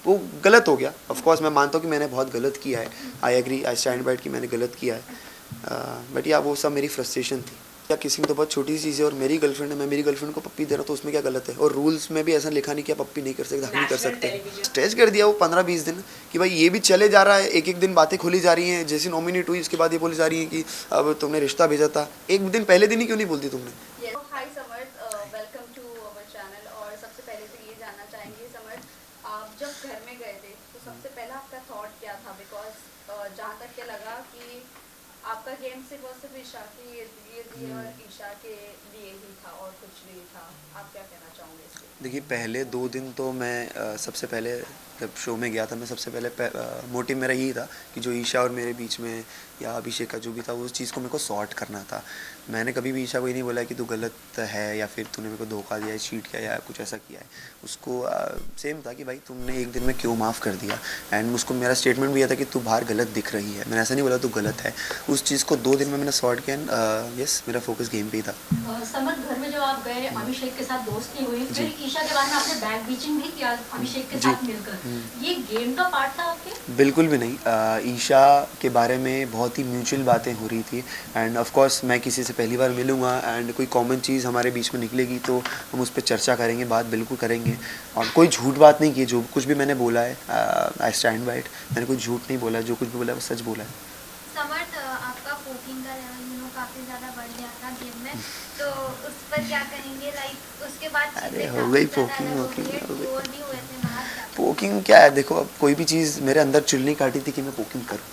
वो गलत हो गया। ऑफ कोर्स मैं मानता हूँ कि मैंने बहुत गलत किया है, I agree, I stand by कि मैंने गलत किया है, बट या वो सब मेरी फ्रस्ट्रेशन थी। या किसी में तो बहुत छोटी सी चीज़ है और मेरी गर्लफ्रेंड है, मैं मेरी गर्लफ्रेंड को पप्पी दे रहा हूँ तो उसमें क्या गलत है? और रूल्स में भी ऐसा लिखा नहीं कि पप्पी नहीं कर सकते, नहीं कर सकते। स्ट्रेच कर दिया वो 15-20 दिन कि भाई ये भी चले जा रहा है, एक एक दिन बातें खुली जा रही हैं। जैसे नॉमिनेट हुई उसके बाद ये बोली जा रही है कि अब तुमने रिश्ता भेजा था, एक दिन पहले दिन ही क्यों नहीं बोलती तुमने? हाय समर्थ, वेलकम टू अवर चैनल। और सबसे पहले तो ये जानना चाहेंगे समर्थ, आप जब घर में गए थे तो सबसे पहला आपका थॉट क्या था? बिकॉज जहाँ तक के लगा कि आपका गेम सिर्फ और सिर्फ ईशा के लिए और ईशा के लिए ही था और कुछ नहीं था। आप क्या कहना चाहोगे इसके? देखिए पहले 2 दिन तो मैं सबसे पहले जब शो में गया था, मैं सबसे पहले मोटिव मेरा यही था कि जो ईशा और मेरे बीच में या अभिषेक का जो भी था उस चीज़ को मेरे को सॉर्ट करना था। मैंने कभी भी ईशा को ये नहीं बोला कि तू गलत है या फिर तूने मेरे को धोखा दिया है, चीट किया या कुछ ऐसा किया है। उसको सेम था कि भाई तुमने एक दिन में क्यों माफ़ कर दिया, एंड उसको मेरा स्टेटमेंट भी यह था कि तू बाहर गलत दिख रही है। मैंने ऐसा नहीं बोला तू गलत है। उस चीज़ को 2 दिन में मैंने सॉर्ट किया एंड यस, मेरा फोकस गेम पे ही था। समर्थ, घर में जब आप गए अभिषेक के साथ दोस्ती हुई, फिर ईशा के बारे में आपने बैक बीचिंग भी किया अभिषेक के साथ मिलकर, ये गेम का पार्ट था आपके? बिल्कुल भी नहीं। ईशा के बारे में बहुत ही म्यूचुअल बातें हो रही थी एंड ऑफ कोर्स मैं किसी से पहली बार मिलूँगा एंड कोई कॉमन चीज़ हमारे बीच में निकलेगी तो हम उस पर चर्चा करेंगे, बात बिल्कुल करेंगे। और कोई झूठ बात नहीं की, जो कुछ भी मैंने बोला है आई स्टैंड बाय इट। मैंने कोई झूठ नहीं बोला, जो कुछ भी बोला है वो सच बोला है। समर्थ, आपका पोकिंग का लेवल काफ़ी ज़्यादा बढ़ गया था गेम में, तो उस पर क्या करेंगे? लाइक उसके बाद अरे हो गई पोकिंग भी हुए थे बाहर। पोकिंग क्या है? देखो अब कोई भी चीज़ मेरे अंदर चुल नहीं काटी थी कि मैं पोकिंग करूँ।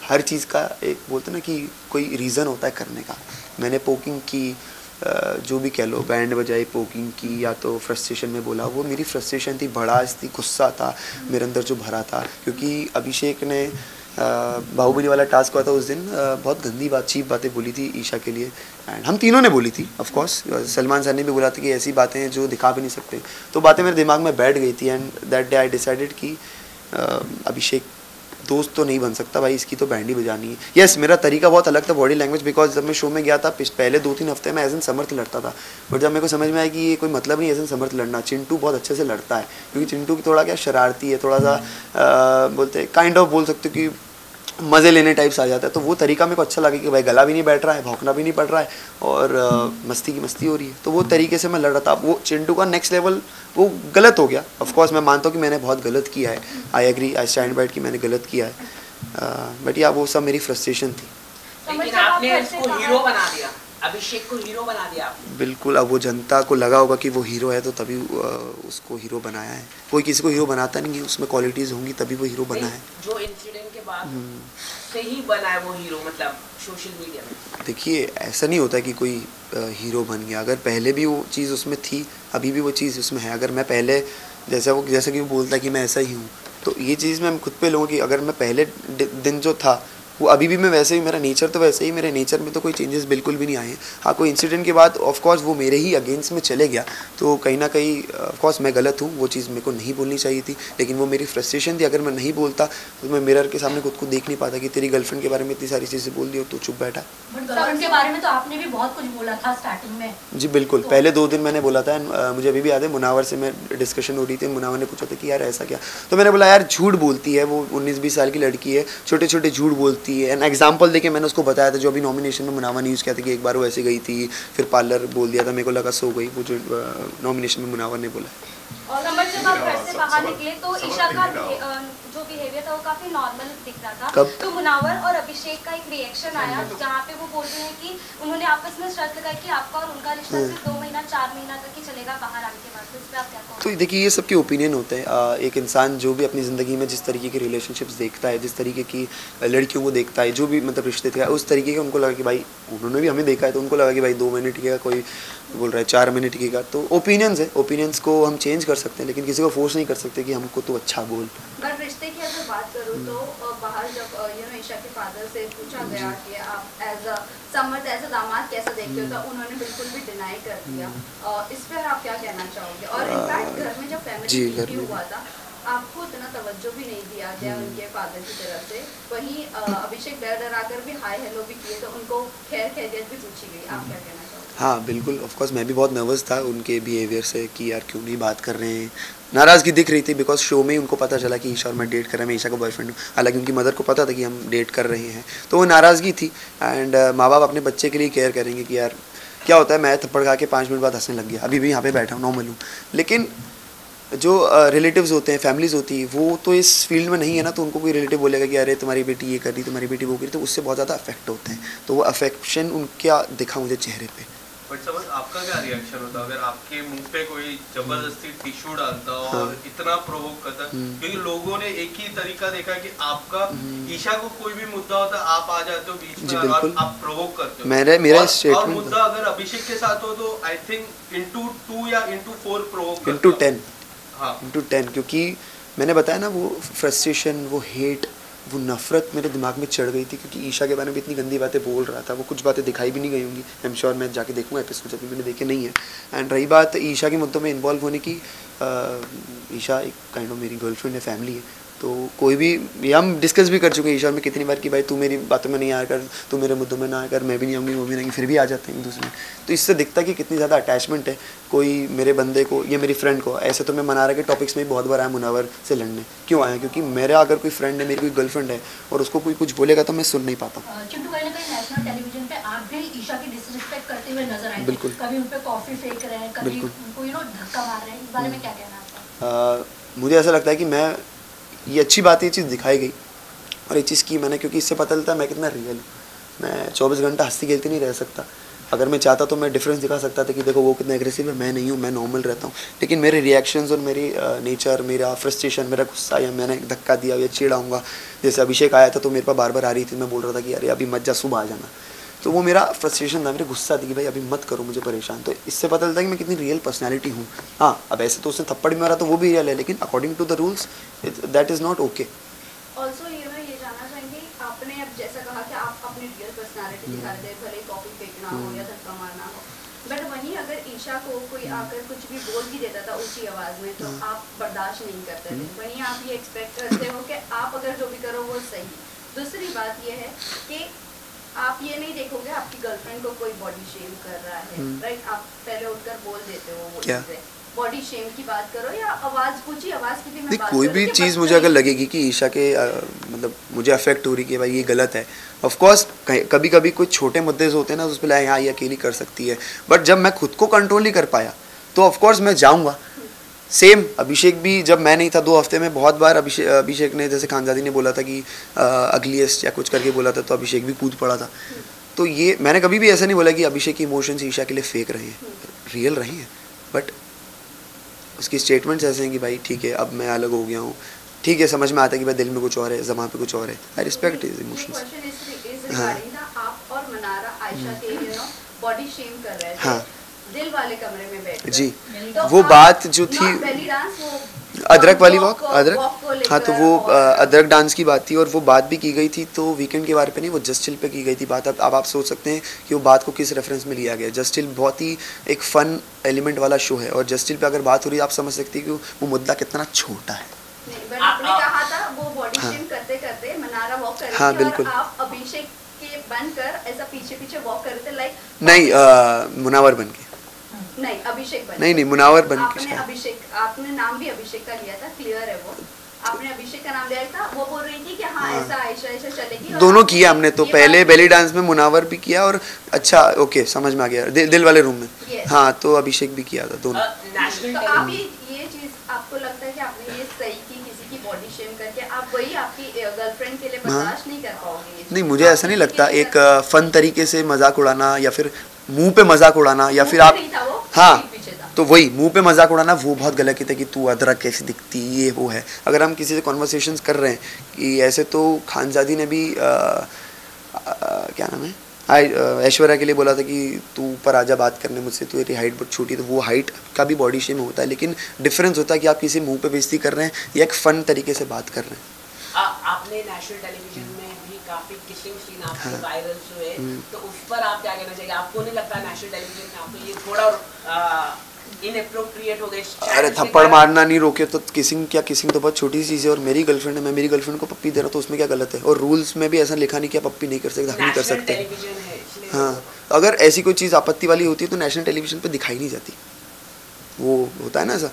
हर चीज़ का एक बोलते ना कि कोई रीज़न होता है करने का। मैंने पोकिंग की, जो भी कह लो, बैंड बजाई, पोकिंग की, या तो फ्रस्ट्रेशन में बोला, वो मेरी फ्रस्ट्रेशन थी, भड़ास थी, गुस्सा था मेरे अंदर जो भरा था। क्योंकि अभिषेक ने बाहुबली वाला टास्क हुआ था उस दिन, बहुत गंदी बात, चीप बातें बोली थी ईशा के लिए एंड हम तीनों ने बोली थी। ऑफ कोर्स सलमान सर ने भी बोला था कि ऐसी बातें हैं जो दिखा भी नहीं सकते। तो बातें मेरे दिमाग में बैठ गई थी and that day I decided कि अभिषेक दोस्त तो नहीं बन सकता भाई, इसकी तो बैंड ही बजानी है। यस, मेरा तरीका बहुत अलग था, बॉडी लैंग्वेज, बिकॉज जब मैं शो में गया था पहले 2-3 हफ्ते में एज एन समर्थ लड़ता था, बट जब मेरे को समझ में आया कि ये कोई मतलब नहीं एज एन समर्थ लड़ना। चिंटू बहुत अच्छे से लड़ता है, क्योंकि चिंटू की थोड़ा क्या शरारती है, थोड़ा सा बोलते काइंड ऑफ बोल सकते हो कि मज़े लेने टाइप्स आ जाता है। तो वो तरीका मेरे को अच्छा लगा कि भाई गला भी नहीं बैठ रहा है, भौंकना भी नहीं पड़ रहा है और मस्ती की मस्ती हो रही है। तो वो तरीके से मैं लड़ रहा था। वो चिंटू का नेक्स्ट लेवल वो गलत हो गया। ऑफ कोर्स मैं मानता हूँ कि मैंने बहुत गलत किया है, I agree, I stand by it कि मैंने गलत किया है, बट या वो सब मेरी फ्रस्ट्रेशन थी। लेकिन आपने इसको हीरो बना दिया, अभिषेक को हीरो बना दिया आपने। बिल्कुल, अब वो जनता को लगा होगा कि वो हीरो है तो तभी उसको हीरो बनाया है। कोई किसी को हीरो बनाता नहीं है, उसमें क्वालिटीज़ होंगी तभी वो हीरो बना है। जो इंसिडेंट के बाद से ही बना है वो हीरो, मतलब सोशल मीडिया में। देखिए ऐसा नहीं होता कि कोई हीरो बन गया। अगर पहले भी वो चीज़ उसमें थी, अभी भी वो चीज़ उसमें है। अगर मैं पहले जैसा कि वो बोलता है कि मैं ऐसा ही हूँ, तो ये चीज़ मैं खुद पे लूँगा कि अगर मैं पहले दिन जो था वो अभी भी मैं वैसे ही, मेरा नेचर तो वैसे ही, मेरे नेचर में तो कोई चेंजेस बिल्कुल भी नहीं आए हैं। हाँ, कोई इंसिडेंट के बाद ऑफ कोर्स वो मेरे ही अगेंस्ट में चले गया, तो कहीं ना कहीं ऑफ कोर्स मैं गलत हूँ, वो चीज़ मेरे को नहीं बोलनी चाहिए थी, लेकिन वो मेरी फ्रस्ट्रेशन थी। अगर मैं नहीं बोलता तो मैं मिरर के सामने खुद को देख नहीं पाता कि तेरी गर्लफ्रेंड के बारे में इतनी सारी चीज़ें बोल दी हो तो चुप बैठा। गर्लफ्रेंड के बारे में तो आपने भी बहुत कुछ बोला था स्टार्टिंग में। जी बिल्कुल, पहले 2 दिन मैंने बोला था। मुझे अभी भी याद है, मुनावर से मैं डिस्कशन हो रही थी, मुनावर ने पूछा था कि यार ऐसा क्या, तो मैंने बोला यार झूठ बोलती है वो, 19-20 साल की लड़की है, छोटे छोटे झूठ बोलती है। एन एग्जाम्पल देके मैंने उसको बताया था, जो अभी नॉमिनेशन में मुनावर ने यूज़ किया था कि एक बार वो ऐसे गई थी, फिर पार्लर बोल दिया था, मेरे को लगा सो गई, वो जो नॉमिनेशन में मुनावर ने बोला। और नंबर जब आप घर से बाहर निकले तो ईशा का जो बिहेवियर था वो काफी नॉर्मल दिख रहा था। कब? तो मुनावर और अभिषेक का एक रिएक्शन आया जहाँ पे वो बोल रहे हैं कि उन्होंने आपस में शर्त लगाई कि आपका और उनका रिश्ता सिर्फ 2 महीना 4 महीना तक ही चलेगा बाहर आने के बाद। तो इस पे आप क्या कहोगे? तो देखिए ये सबके ओपिनियन होते हैं। एक इंसान जो भी अपनी ज़िंदगी में जिस तरीके के रिलेशनशिप्स देखता है, जिस तरीके की लड़कियों को देखता है, जो भी मतलब रिश्ते थे उस तरीके के उनको लगा कि भाई, उन्होंने भी हमें देखा है तो उनको लगा कि भाई 2 महीने टिकेगा, कोई बोल रहा है 4 महीने टिकेगा। तो ओपिनियंस है, ओपिनियंस को हम चेंज कर सकते हैं, लेकिन किसी को फोर्स नहीं कर सकते कि हमको तो अच्छा बोल। पर रिश्ते की अगर बात करूँ तो बाहर जब ईशा के फादर से पूछा गया कि आप as a Samarth as a दामाद कैसे देखते हो, तो उन्होंने बिल्कुल भी डिनाई कर दिया। इस पर आप क्या कहना चाहोगे? और इनफैक्ट घर में जब फैमिली मीटिंग हुआ था आपको इतना तवज्जो भी नहीं दिया गया उनके फादर की तरफ से। वहीं अभिषेक डर डरा कर भी हाय हेलो भी किए, तो उनको खैर खैरियत भी पूछी गई। आप क्या कहना चाहोगे? हाँ बिल्कुल, ऑफ कोर्स मैं भी बहुत नर्वस था उनके बिहेवियर से कि यार क्यों नहीं बात कर रहे हैं। नाराज़गी दिख रही थी बिकॉज शो में ही उनको पता चला कि ईशा और मैं डेट कर रहे हैं, मैं ईशा का बॉयफ्रेंड हूँ। हालांकि उनकी मदर को पता था कि हम डेट कर रहे हैं, तो वो नाराज़गी थी। एंड माँ बाप अपने बच्चे के लिए केयर करेंगे कि यार क्या होता है, मैं थप्पड़ खा के 5 मिनट बाद हंसने लग गया, अभी भी यहाँ पे बैठा हूँ, नॉर्मल हूँ। लेकिन जो रिलेटिव्स होते हैं, फैमिलीज़ होती है, वो तो इस फील्ड में नहीं है ना, तो उनको कोई रिलेटिव बोलेगा कि अरे तुम्हारी बेटी ये कर रही, तुम्हारी बेटी वो कर रही, तो उससे बहुत ज़्यादा अफेक्ट होते हैं। तो वो अफेक्शन उनका दिखा मुझे चेहरे पे। बट समझ आपका क्या रिएक्शन होता अगर आपके मुंह पे कोई जबरदस्ती टिश्यू डालता और इतना प्रोवोक करता? क्योंकि लोगों ने एक ही तरीका देखा कि आपका ईशा को कोई भी मुद्दा होता है आप आ जाते हो बीच में और आप प्रोवोक करते हो। मेरा और मुद्दा अगर अभिषेक के साथ हो तो आई थिंक into 2 या into 4 प्रोवोक करते into 10। हाँ into 10, क्योंकि मैंने बताया ना वो फ्रस्ट्रेशन, वो हेट, वो नफ़रत मेरे दिमाग में चढ़ गई थी क्योंकि ईशा के बारे में इतनी गंदी बातें बोल रहा था। वो कुछ बातें दिखाई भी नहीं गई होंगी, आई एम श्योर, मैं जाके देखूंगा एपिसोड, अभी मैंने देखे नहीं है। एंड रही बात ईशा के मुद्दों में इन्वॉल्व होने की, ईशा एक काइंड ऑफ मेरी गर्लफ्रेंड है, फैमिली है, तो कोई भी, ये हम डिस्कस भी कर चुके हैं ईशा में कितनी बार कि भाई तू मेरी बातों में नहीं आया कर, तू मेरे मुद्दों में ना आया कर, मैं भी नहीं आऊँगी, वो भी नहीं, फिर भी आ जाते हैं एक दूसरे में। तो इससे दिखता है कि कितनी ज़्यादा अटैचमेंट है कोई मेरे बंदे को या मेरी फ्रेंड को। ऐसे तो मैं मनारा के टॉपिक्स में बहुत बार आया मुनावर से लड़ने, क्यों आया? क्योंकि मेरा अगर कोई फ्रेंड है, मेरी कोई गर्लफ्रेंड है और उसको कोई कुछ बोलेगा तो मैं सुन नहीं पाता। चिंटू, कहीं ना कहीं नेशनल टेलीविजन पे आप भी ईशा की डिसरिस्पेक्ट करते हुए नजर आए। बिल्कुल। कभी उन पे कॉफी फेंक रहे हैं, कभी उनको धक्का मार रहे हैं, इस बारे में क्या कहना है आपका? मुझे ऐसा लगता है कि मैं, ये अच्छी बात है, ये चीज़ दिखाई गई और ये चीज़ की मैंने, क्योंकि इससे पता चलता है मैं कितना रियल हूँ। मैं 24 घंटा हंसती खेलती नहीं रह सकता। अगर मैं चाहता तो मैं डिफरेंस दिखा सकता था कि देखो वो कितना एग्रेसिव है, मैं नहीं हूँ, मैं नॉर्मल रहता हूँ। लेकिन मेरे रिएक्शंस और मेरी नेचर, मेरा फ्रस्ट्रेशन, मेरा गुस्सा, या मैंने धक्का दिया या चिढ़ाऊँगा, जैसे अभिषेक आया था तो मेरे पास बार बार आ रही थी, मैं बोल रहा था कि अरे अभी मत जा, सुबह आ जाना। तो वो मेरा फ्रस्ट्रेशन था, मेरे गुस्सा थी कि भाई अभी मत करो मुझे परेशान। तो इससे पता चलता है कि मैं कितनी रियल पर्सनैलिटी हूँ। हाँ, अब ऐसे तो उसने थप्पड़ भी मारा तो वो भी रियल है, लेकिन according to the rules that is not okay. Also ये जानना चाहेंगे, आपने अब जैसा कहा कि आप अपनी रियल पर्सनालिटी दिखा रहे थे, भले कॉफी फेंकना हो या धक्का मारना हो, बट वहीं अगर ईशा को कोई आकर कुछ भी बोल भी देता था ऊंची आवाज़ में तो आप बर्दाश्त नहीं करते थे। वहीं आप ये एक्सपेक्ट करते हो कि आप अगर जो भी करो वो सही। दूसरी बात ये है कि आप ये नहीं देखोगे आपकी गर्लफ्रेंड को कोई बॉडी शेम कर रहा है, राइट? आप पहले उठकर बोल देते हो वो चीज़ें। बॉडी शेम की बात करो या आवाज़, कुछ ही आवाज़ की भी मैं बात कोई भी चीज़ मुझे अगर लगेगी कि ईशा के मतलब मुझे अफेक्ट हो रही कि भाई ये गलत है, ऑफ कोर्स कभी कभी कुछ छोटे मुद्दे होते हैं ना, उस पर हाँ ये अकेली कर सकती है, बट जब मैं खुद को कंट्रोल नहीं कर पाया तो ऑफ कोर्स मैं जाऊँगा। सेम अभिषेक भी, जब मैं नहीं था 2 हफ्ते में बहुत बार अभिषेक ने, जैसे खानजादी ने बोला था कि अगलीस्ट या कुछ करके बोला था, तो अभिषेक भी कूद पड़ा था। तो ये मैंने कभी भी ऐसा नहीं बोला कि अभिषेक की इमोशंस ईशा के लिए फेक रहे हैं, रियल रहे हैं, बट उसकी स्टेटमेंट्स ऐसे हैं कि भाई ठीक है अब मैं अलग हो गया हूँ, ठीक है, समझ में आता है कि भाई दिल में कुछ और है, ज़बान पे कुछ और है। I respect his emotions. हाँ, आप और मनारा आयशा के बॉडी शेम कर रहे थे, हाँ, दिल वाले कमरे में बैठ जी। तो वो बात जो थी बेली डांस, वो अदरक वाली वॉक, अदरक, हाँ, तो वो अदरक डांस की बात थी और वो बात भी की गई थी तो वीकेंड के बारे पे नहीं, वो जस्ट चिल पे की गई थी बात। अब आप सोच सकते हैं कि वो बात को किस रेफरेंस में लिया गया। जस्ट चिल बहुत ही एक फन एलिमेंट वाला शो है और जस्ट चिल पे अगर बात हो रही है आप समझ सकते हैं कि वो मुद्दा कितना छोटा है। आपने कहा था वो बॉडी शेम करते करते मनारा वॉक कर रही थी, हाँ, बिल्कुल। और आप अभिषेक के बनकर ऐसा पीछे पीछे वॉक कर रहे थे, लाइक नहीं, मुनावर बन के नहीं, अभिषेक बन, नहीं मुनावर बन के। आपने अभिषेक, आपने नाम भी अभिषेक का लिया था, क्लियर है वो, आपने अभिषेक का नाम लिया था। वो बोल रही थी कि हाँ ऐसा आयशा ऐसा चलेगी, दोनों किया हमने तो, पहले बेली डांस में मुनावर भी किया और अच्छा ओके समझ में आ गया, दिल वाले रूम में, हाँ, तो अभिषेक भी किया था, दोनों। तो आप ये चीज आपको लगता है कि आपने ये सही की, किसी की बॉडी शेम करके, आप वही आपकी गर्लफ्रेंड के लिए बर्दाश्त नहीं कर पाओगे? नहीं, मुझे ऐसा नहीं लगता। एक फन तरीके से मजाक उड़ाना या फिर मुंह पे मजाक उड़ाना या फिर आप, हाँ, तो वही मुंह पे मजाक उड़ाना वो बहुत गलत है कि तू अदरक कैसी दिखती, ये वो है। अगर हम किसी से कॉन्वर्सेशंस कर रहे हैं कि ऐसे, तो खानजादी ने भी क्या नाम है, ऐश्वर्या के लिए बोला था कि तू ऊपर आजा बात करने मुझसे, तू तेरी हाइट बहुत छोटी, तो वो हाइट का भी बॉडी शेम होता है, लेकिन डिफरेंस होता है कि आप किसी मुंह पे बेइज्जती कर रहे हैं या एक फन तरीके से बात कर रहे हैं। आपने नेशनल टेलीविजन में भी काफी किसिंग सीन आपके वायरल हुए, तो उस पर आप क्या कहना चाहिए? आपको नहीं लगता नेशनल टेलीविजन में आपको ये थोड़ा इनएप्रोप्रिएट हो गए? अरे थप्पड़ मारना नहीं रोके तो किसिंग तो बहुत छोटी सी चीज़ है, और मेरी गर्लफ्रेंड है, मैं मेरी गर्लफ्रेंड को पप्पी दे रहा हूँ तो उसमें क्या गलत है? और रूल्स में भी ऐसा लिखा नहीं कि आप पप्पी नहीं कर सकते, हम नहीं कर सकते। हाँ, अगर ऐसी कोई चीज़ आपत्ति वाली होती है तो नेशनल टेलीविजन पे दिखाई नहीं जाती। वो होता है ना ऐसा,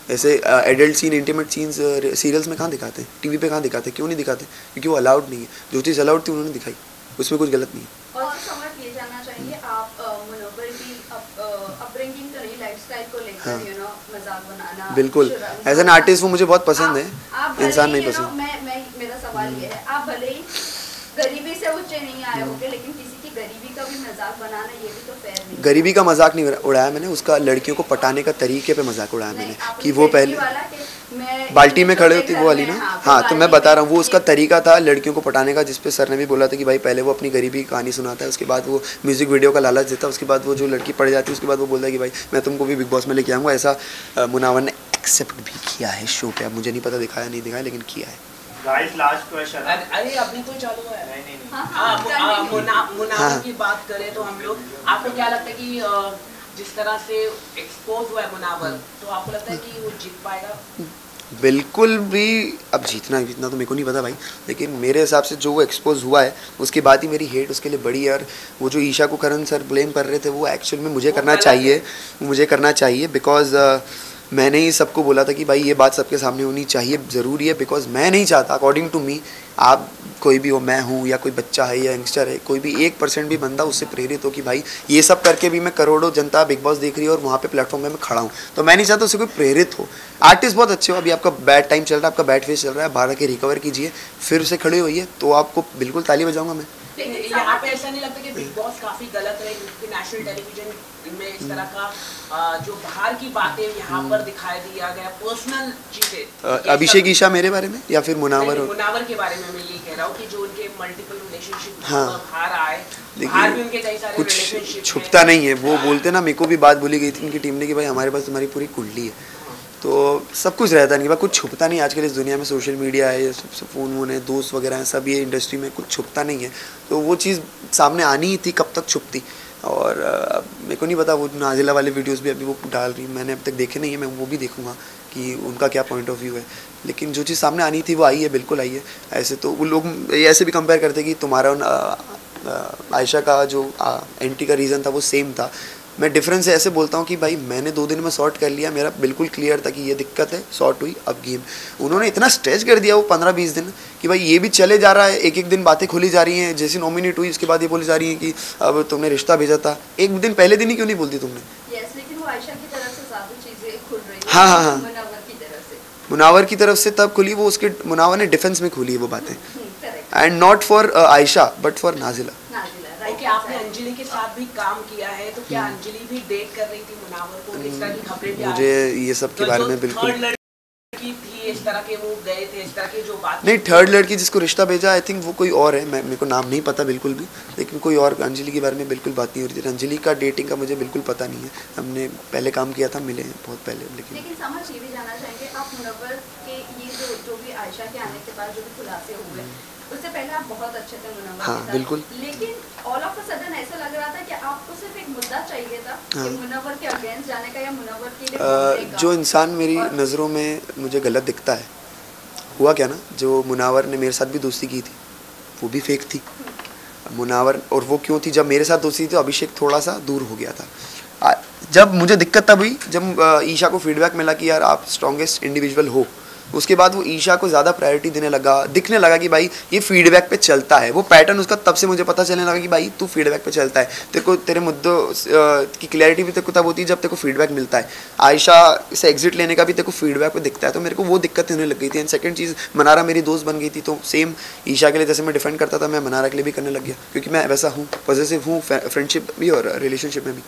ऐसे adult scene, intimate scenes serials में कहाँ दिखाते हैं, टीवी पे कहाँ दिखाते हैं? क्यों नहीं दिखाते? क्योंकि वो अलाउड नहीं है। जो चीज़ अलाउड थी उन्होंने दिखाई, उसमें कुछ गलत नहीं है। और समझ ये जानना चाहेंगे आप मुनव्वर की अपब्रिंगिंग तो नहीं, लाइफस्टाइल को लेकर हाँ। मजाक बनाना? बिल्कुल, एज एन आर्टिस्ट वो मुझे बहुत पसंद है, इंसान नहीं पसंद। मेरा सवाल ये है, आप भले ही गरीबी से ऊंचे नहीं आए होंगे, लेकिन किसी की गरीबी का भी मजाक बनाना ये भी तो फेयर नहीं। गरीबी का मजाक नहीं उड़ाया मैंने, उसका लड़कियों को पटाने का तरीके पे मजाक उड़ाया मैंने कि वो पहले बाल्टी में खड़े होती वो वाली ना। हाँ, तो मैं बता रहा हूँ वो उसका तरीका था लड़कियों को पटाने का, जिसपे सर ने भी बोला था कि भाई पहले वो अपनी गरीबी की कहानी सुनाता है, उसके बाद वो म्यूजिक वीडियो का लालच देता है, उसके बाद वो जो लड़की पड़ जाती है उसके बाद वो बोलता है कि भाई मैं तुमको भी बिग बॉस में लेके आऊँगा। ऐसा मुनावर ने एक्सेप्ट भी किया है शो पे। अब मुझे नहीं पता दिखाया नहीं दिखाया, लेकिन किया है। Guys last question. अरे अभी तो चालू है। नहीं। मुनावर की बात करें तो हम लोग, आपको क्या लगता है कि जिस तरह से एक्सपोज हुआ है मुनावर, तो आपको लगता है कि वो जीत पाएगा? बिल्कुल भी। अब जीतना तो मेरे को नहीं पता भाई, लेकिन मेरे हिसाब से जो वो एक्सपोज हुआ है उसके बाद ही मेरी हेट उसके लिए बड़ी है। और वो जो ईशा को करण सर ब्लेम कर रहे थे वो एक्चुअल में मुझे करना चाहिए बिकॉज मैंने ही सबको बोला था कि भाई ये बात सबके सामने होनी चाहिए, ज़रूरी है। बिकॉज मैं नहीं चाहता, अकॉर्डिंग टू मी, आप कोई भी हो, मैं हूँ या कोई बच्चा है या यंगस्टर है, कोई भी 1% भी बंदा उससे प्रेरित हो कि भाई ये सब करके भी मैं करोड़ों जनता बिग बॉस देख रही है और वहाँ पे प्लेटफॉर्म में मैं खड़ा हूँ, तो मैं नहीं चाहता उससे कोई प्रेरित हो। आर्टिस्ट बहुत अच्छे हो, अभी आपका बैड टाइम चल रहा है, आपका बैड फेस चल रहा है, बाहर आके रिकवर कीजिए, फिर से खड़े होइए, तो आपको बिल्कुल ताली बजाऊँगा मैं। यहाँ पे ऐसा नहीं लगता कि बिग बॉस काफी गलत है, क्योंकि नेशनल टेलीविजन में इस तरह का जो बाहर की बातें यहाँ पर दिखाई दिया गया, पर्सनल चीजें? अभिषेक ईशा मेरे बारे में या फिर मुनावर के बारे में मैं ये कह रहा हूँ कि जो उनके मल्टीपल रिलेशनशिप हाँ। बाहर आए, बाहर भी उनके कई सारे कुछ रिलेशनशिप छुपता नहीं है। वो बोलते ना, मेरे को भी बात बोली गई थी उनकी टीम ने कि भाई हमारे पास तुम्हारी पूरी कुंडली है, तो सब कुछ रहता है इनके पास, कुछ छुपता नहीं। आजकल इस दुनिया में सोशल मीडिया है, सब फ़ोन वोन है, दोस्त वगैरह हैं, सब ये इंडस्ट्री में कुछ छुपता नहीं है, तो वो चीज़ सामने आनी ही थी, कब तक छुपती। और मेरे को नहीं पता, वो नाजिला वाले वीडियोस भी अभी वो डाल रही, मैंने अब तक देखे नहीं है, मैं वो भी देखूंगा कि उनका क्या पॉइंट ऑफ व्यू है। लेकिन जो चीज़ सामने आनी थी वो आई है, बिल्कुल आई है। ऐसे तो वो लोग ऐसे भी कंपेयर करते कि तुम्हारा आयशा का जो एंट्री का रीज़न था वो सेम था। मैं डिफरेंस ऐसे बोलता हूँ कि भाई मैंने 2 दिन में सॉर्ट कर लिया, मेरा बिल्कुल क्लियर था कि ये दिक्कत है, सॉर्ट हुई, अब गेम। उन्होंने इतना स्ट्रेच कर दिया वो 15-20 दिन कि भाई ये भी चले जा रहा है, एक दिन बातें खुली जा रही हैं। जैसे नॉमिनेट हुई उसके बाद ये बोली जा रही है कि अब तुमने रिश्ता भेजा था, एक दिन पहले दिन ही क्यों नहीं बोलती तुमने? यस, लेकिन वो आयशा की तरफ से ज़्यादा चीज़ें खुल रही हैं। हाँ। मुनावर की तरफ से तब खुली, वो उसके मुनावर ने डिफेंस में खुली है वो बातें, correct. And not for Ayesha but for Nazila. कि आपने अंजलि के साथ भी काम किया है, तो क्या अंजलि भी डेट कर रही थी मुनावर को? इस तरह की खबरें भी मुझे ये सब के बारे में बिल्कुल थर्ड लड़की थी, इस तरह के वो गए थे, इस तरह की जो बात नहीं। थर्ड लड़की जिसको रिश्ता भेजा, आई थिंक वो कोई और है, मेरे को नाम नहीं पता बिल्कुल भी, लेकिन कोई और। अंजलि के बारे में बिल्कुल बात नहीं हो रही थी। अंजलि का डेटिंग का मुझे बिल्कुल पता नहीं है, हमने पहले काम किया था, मिले हैं बहुत पहले। लेकिन समझ ये भी जानना चाहेंगे आप, मुनव्वर के ये जो भी आयशा के आने के बाद जो भी खुलासे हुए, उससे पहले आप बहुत अच्छे थे मुनव्वर हाँ, के साथ, बिल्कुल। लेकिन ऑल ऑफ अ सडन ऐसा लग रहा था कि आपको सिर्फ एक मुद्दा चाहिए था कि मुनव्वर के अगेंस्ट जाने का या मुनव्वर के लिए बोलने का। जो इंसान मेरी नज़रों में मुझे गलत दिखता है, हुआ क्या ना, जो मुनावर ने मेरे साथ भी दोस्ती की थी वो भी फेक थी मुनावर। और वो क्यों थी? जब मेरे साथ दोस्ती थी तो अभिषेक थोड़ा सा दूर हो गया था। जब मुझे दिक्कत तब हुई जब ईशा को फीडबैक मिला कि यार आप स्ट्रॉन्गेस्ट इंडिविजुअल हो, उसके बाद वो ईशा को ज़्यादा प्रायोरिटी देने लगा, दिखने लगा कि भाई ये फीडबैक पे चलता है। वो पैटर्न उसका तब से मुझे पता चलने लगा कि भाई तू फीडबैक पे चलता है, तेरे को तेरे मुद्दों की क्लैरिटी भी तेरे को तब होती है जब तेरे को फीडबैक मिलता है। आयशा से एग्जिट लेने का भी तेरे को फीडबैक पे दिखता है, तो मेरे को वो दिक्कत होने लग गई थी। एंड सेकंड चीज़, मनारा मेरी दोस्त बन गई थी, तो सेम ईशा के लिए जैसे मैं डिफेंड करता था, मैं मनारा के लिए भी करने लग गया, क्योंकि मैं वैसा हूँ, पॉजिटिव हूँ फ्रेंडशिप भी और रिलेशनशिप में भी।